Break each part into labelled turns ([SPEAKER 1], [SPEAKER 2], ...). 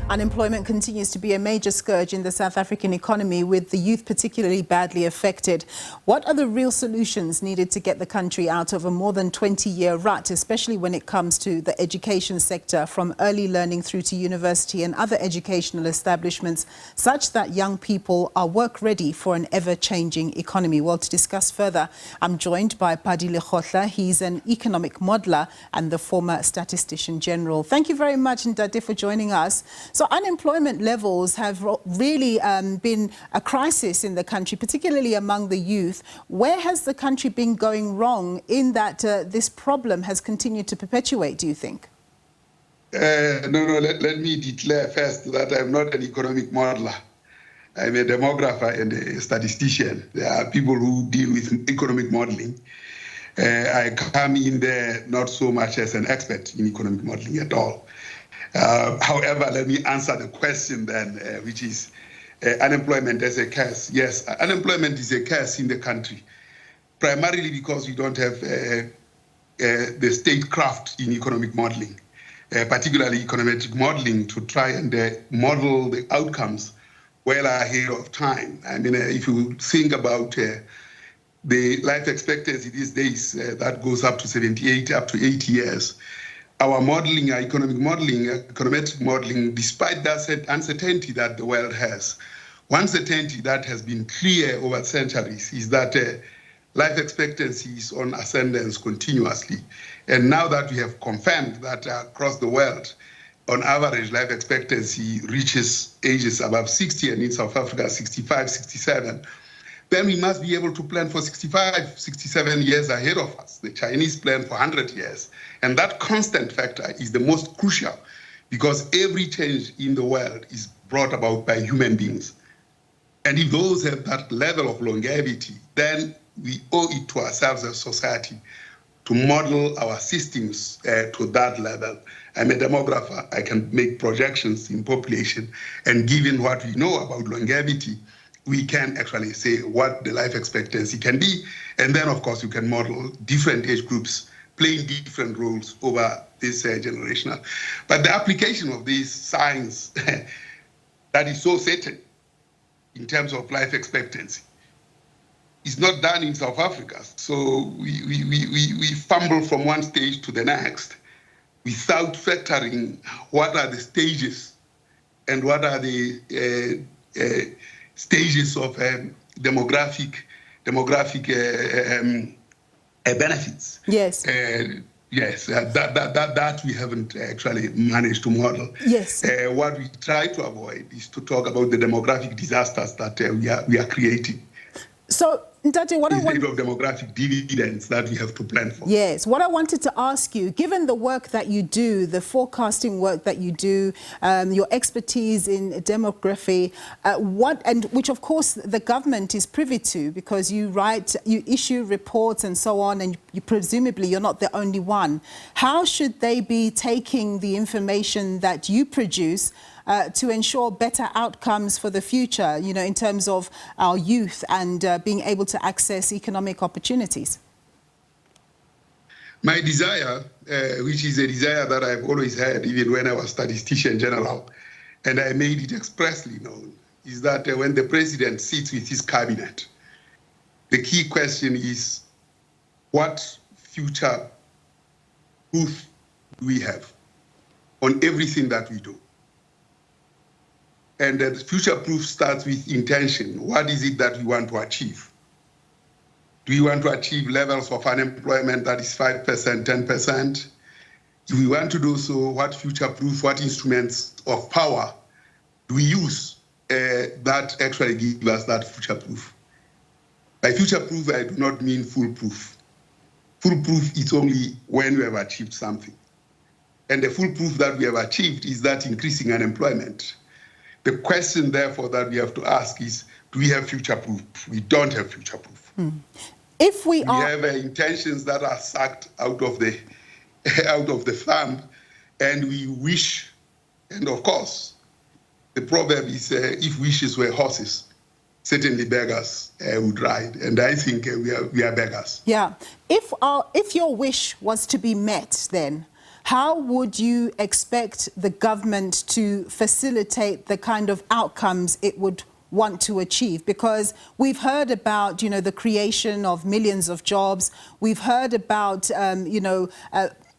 [SPEAKER 1] Unemployment continues to be a major scourge in the South African economy, with the youth particularly badly affected. What are the real solutions needed to get the country out of a more than 20-year rut, especially when it comes to the education sector, from early learning through to university and other educational establishments, such that young people are work-ready for an ever-changing economy? Well, to discuss further, I'm joined by Pali Lehohla. He's an economic modeler and the former Statistician General. Thank you very much, Ndade, for joining us. So unemployment levels have really been a crisis in the country, particularly among the youth. Where has the country been going wrong in that this problem has continued to perpetuate, do you think?
[SPEAKER 2] Let me declare first that I'm not an economic modeler. I'm a demographer and a statistician. There are people who deal with economic modeling. I come in there not so much as an expert in economic modeling at all. However, let me answer the question then, which is unemployment as a curse. Yes, unemployment is a curse in the country, primarily because we don't have the statecraft in economic modeling, particularly econometric modeling, to try and model the outcomes well ahead of time. I mean, if you think about the life expectancy these days, that goes up to 78, up to 80 years. Our modeling, our economic modeling, econometric modeling, despite that uncertainty that the world has, one certainty that has been clear over centuries is that life expectancy is on ascendance continuously. And now that we have confirmed that across the world, on average, life expectancy reaches ages above 60, and in South Africa, 65, 67, then we must be able to plan for 65, 67 years ahead of us. The Chinese plan for 100 years. And that constant factor is the most crucial, because every change in the world is brought about by human beings. And if those have that level of longevity, then we owe it to ourselves as society to model our systems to that level. I'm a demographer. I can make projections in population. And given what we know about longevity, we can actually say what the life expectancy can be. And then, of course, you can model different age groups playing different roles over this generational. But the application of this science that is so certain in terms of life expectancy is not done in South Africa. So we fumble from one stage to the next without factoring what are the stages and what are the stages of demographic benefits.
[SPEAKER 1] Yes.
[SPEAKER 2] Yes, that we haven't actually managed to model.
[SPEAKER 1] Yes.
[SPEAKER 2] What we try to avoid is to talk about the demographic disasters that we are creating.
[SPEAKER 1] So, Ndade, what
[SPEAKER 2] instead of demographic dividends that we have to plan for.
[SPEAKER 1] Yes, what I wanted to ask you, given the work that you do, the forecasting work that you do, your expertise in demography, which of course the government is privy to, because you issue reports and so on, and presumably you're not the only one. How should they be taking the information that you produce to ensure better outcomes for the future, you know, in terms of our youth and being able to access economic opportunities?
[SPEAKER 2] My desire, which is a desire that I've always had, even when I was Statistician General, and I made it expressly known, is that when the president sits with his cabinet, the key question is, what future proof do we have on everything that we do? And the future proof starts with intention. What is it that we want to achieve? Do we want to achieve levels of unemployment that is 5%, 10%? If we want to do so, what future proof, what instruments of power do we use that actually give us that future proof? By future proof, I do not mean foolproof. Foolproof is only when we have achieved something. And the foolproof that we have achieved is that increasing unemployment. The question, therefore, that we have to ask is, do we have future proof? We don't have future proof.
[SPEAKER 1] If we
[SPEAKER 2] have intentions that are sucked out of the thumb, and we wish, and of course, the proverb is, if wishes were horses, certainly beggars would ride. And I think we are beggars.
[SPEAKER 1] Yeah. If your wish was to be met, then, How would you expect the government to facilitate the kind of outcomes it would want to achieve? Because we've heard about, you know, the creation of millions of jobs. We've heard about,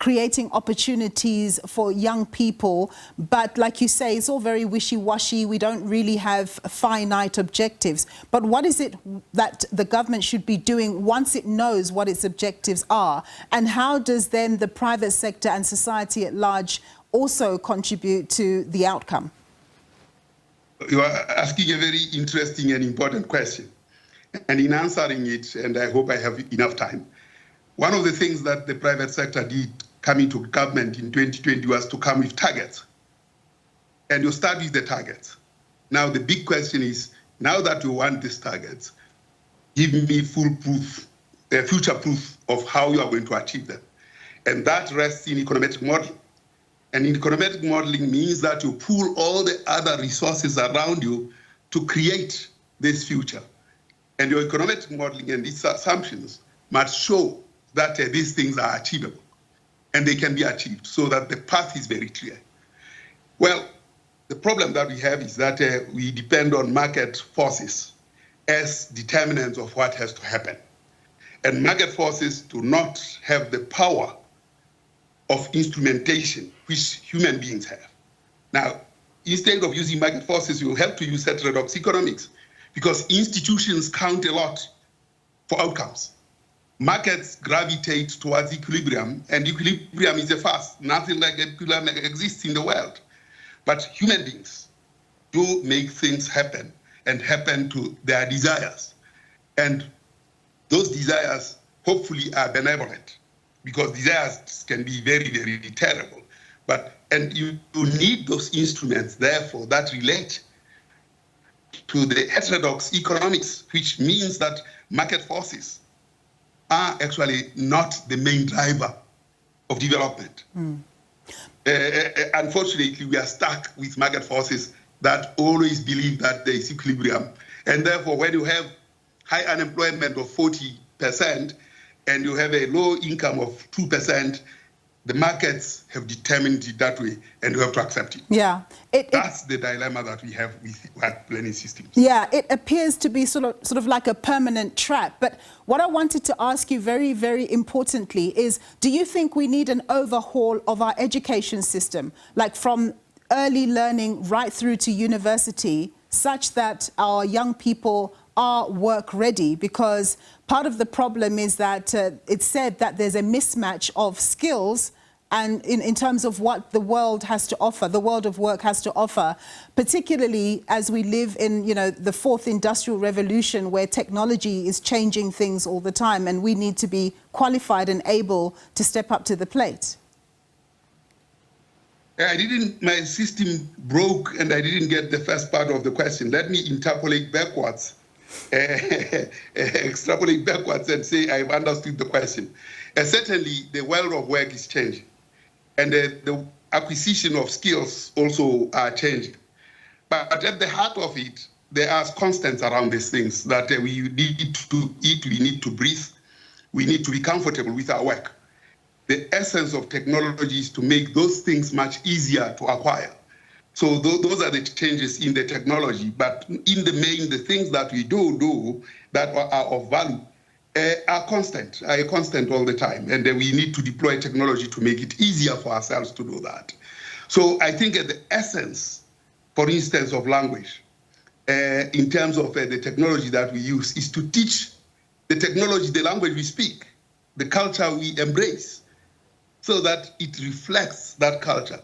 [SPEAKER 1] creating opportunities for young people. But like you say, it's all very wishy-washy. We don't really have finite objectives. But what is it that the government should be doing once it knows what its objectives are? And how does then the private sector and society at large also contribute to the outcome?
[SPEAKER 2] You are asking a very interesting and important question. And in answering it, and I hope I have enough time, one of the things that the private sector did coming to government in 2020 was to come with targets. And you start with the targets. Now the big question is, now that you want these targets, give me full proof, future proof of how you are going to achieve them. And that rests in econometric modeling. And econometric modeling means that you pool all the other resources around you to create this future. And your econometric modeling and its assumptions must show that these things are achievable and they can be achieved so that the path is very clear. Well, the problem that we have is that we depend on market forces as determinants of what has to happen. And market forces do not have the power of instrumentation which human beings have. Now, instead of using market forces, you have to use heterodox economics because institutions count a lot for outcomes. Markets gravitate towards equilibrium, and equilibrium is a first. Nothing like equilibrium exists in the world. But human beings do make things happen and happen to their desires. And those desires hopefully are benevolent because desires can be very, very terrible. And you need those instruments, therefore, that relate to the heterodox economics, which means that market forces are actually not the main driver of development. Unfortunately, we are stuck with market forces that always believe that there is equilibrium. And therefore, when you have high unemployment of 40% and you have a low income of 2%, the markets have determined it that way, and you have to accept it.
[SPEAKER 1] Yeah.
[SPEAKER 2] That's the dilemma that we have with work planning systems.
[SPEAKER 1] Yeah, it appears to be sort of like a permanent trap. But what I wanted to ask you very, very importantly is, do you think we need an overhaul of our education system, like from early learning right through to university, such that our young people are work ready? Because part of the problem is that it's said that there's a mismatch of skills and in terms of what the world has to offer, the world of work has to offer, particularly as we live in, the fourth industrial revolution where technology is changing things all the time and we need to be qualified and able to step up to the plate.
[SPEAKER 2] My system broke and I didn't get the first part of the question. Let me interpolate backwards. Extrapolate backwards and say I've understood the question. Certainly, the world of work is changing, and the acquisition of skills also are changing. But at the heart of it, there are constants around these things that we need to eat, we need to breathe, we need to be comfortable with our work. The essence of technology is to make those things much easier to acquire. So those are the changes in the technology, but in the main, the things that we do that are of value are constant all the time. And we need to deploy technology to make it easier for ourselves to do that. So I think at the essence, for instance, of language, in terms of the technology that we use, is to teach the technology, the language we speak, the culture we embrace, so that it reflects that culture.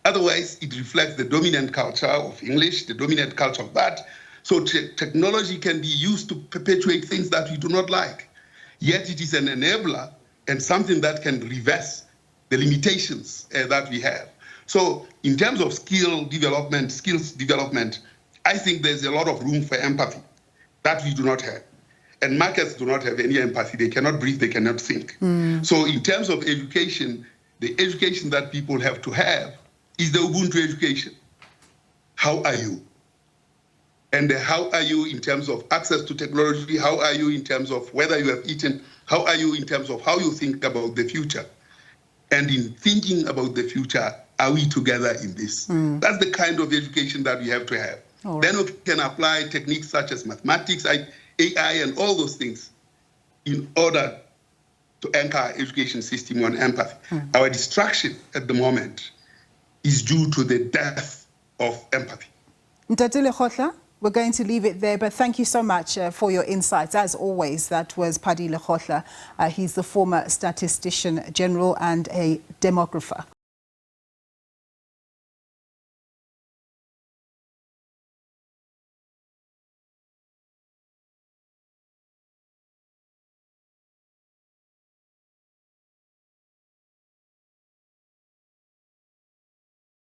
[SPEAKER 2] Otherwise, it reflects the dominant culture of English, the dominant culture of that. So technology can be used to perpetuate things that we do not like. Yet it is an enabler and something that can reverse the limitations that we have. So in terms of skills development, I think there's a lot of room for empathy that we do not have. And markets do not have any empathy. They cannot breathe, they cannot think. So in terms of education, the education that people have to have is the Ubuntu education. How are you? And how are you in terms of access to technology? How are you in terms of whether you have eaten? How are you in terms of how you think about the future? And in thinking about the future, are we together in this? That's the kind of education that we have to have.
[SPEAKER 1] Right.
[SPEAKER 2] Then we can apply techniques such as mathematics, AI, and all those things in order to anchor our education system on empathy. Our distraction at the moment is due to the death of empathy.
[SPEAKER 1] Pali Lehohla, we're going to leave it there, but thank you so much for your insights. As always, that was Pali Lehohla. He's the former Statistician General and a demographer.